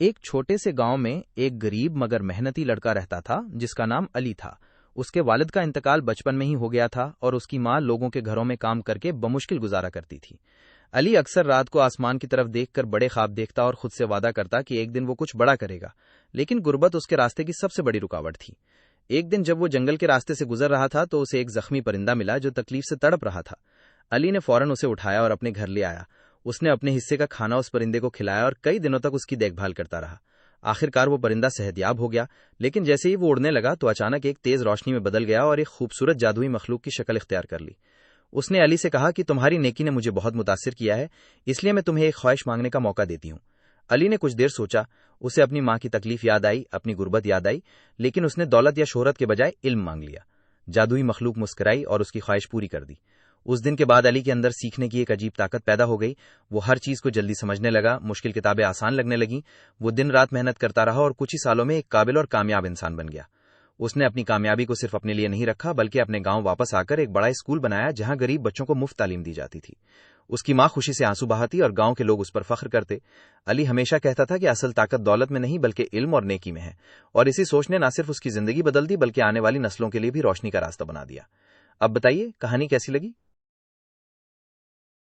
ایک چھوٹے سے گاؤں میں ایک غریب مگر محنتی لڑکا رہتا تھا جس کا نام علی تھا۔ اس کے والد کا انتقال بچپن میں ہی ہو گیا تھا اور اس کی ماں لوگوں کے گھروں میں کام کر کے بمشکل گزارا کرتی تھی۔ علی اکثر رات کو آسمان کی طرف دیکھ کر بڑے خواب دیکھتا اور خود سے وعدہ کرتا کہ ایک دن وہ کچھ بڑا کرے گا، لیکن غربت اس کے راستے کی سب سے بڑی رکاوٹ تھی۔ ایک دن جب وہ جنگل کے راستے سے گزر رہا تھا تو اسے ایک زخمی پرندہ ملا جو تکلیف سے تڑپ رہا تھا۔ علی نے فوراً اسے اٹھایا اور اپنے گھر لے آیا۔ اس نے اپنے حصے کا کھانا اس پرندے کو کھلایا اور کئی دنوں تک اس کی دیکھ بھال کرتا رہا۔ آخر کار وہ پرندہ صحت یاب ہو گیا، لیکن جیسے ہی وہ اڑنے لگا تو اچانک ایک تیز روشنی میں بدل گیا اور ایک خوبصورت جادوئی مخلوق کی شکل اختیار کر لی۔ اس نے علی سے کہا کہ تمہاری نیکی نے مجھے بہت متاثر کیا ہے، اس لیے میں تمہیں ایک خواہش مانگنے کا موقع دیتی ہوں۔ علی نے کچھ دیر سوچا، اسے اپنی ماں کی تکلیف یاد آئی، اپنی غربت یاد آئی، لیکن اس نے دولت یا شہرت کے بجائے علم مانگ لیا۔ جادوئی مخلوق مسکرائی اور اس کی خواہش پوری کر دی۔ اس دن کے بعد علی کے اندر سیکھنے کی ایک عجیب طاقت پیدا ہو گئی۔ وہ ہر چیز کو جلدی سمجھنے لگا، مشکل کتابیں آسان لگنے لگیں۔ وہ دن رات محنت کرتا رہا اور کچھ ہی سالوں میں ایک قابل اور کامیاب انسان بن گیا۔ اس نے اپنی کامیابی کو صرف اپنے لیے نہیں رکھا بلکہ اپنے گاؤں واپس آ کر ایک بڑا اسکول بنایا جہاں غریب بچوں کو مفت تعلیم دی جاتی تھی۔ اس کی ماں خوشی سے آنسو بہاتی اور گاؤں کے لوگ اس پر فخر کرتے۔ علی ہمیشہ کہتا تھا کہ اصل طاقت دولت میں نہیں بلکہ علم اور نیکی میں ہے، اور اسی سوچ نے نہ صرف اس کی زندگی بدل دی بلکہ آنے والی نسلوں کے لیے بھی روشنی کا راستہ بنا دیا۔ اب بتائیے کہانی کیسی لگی؟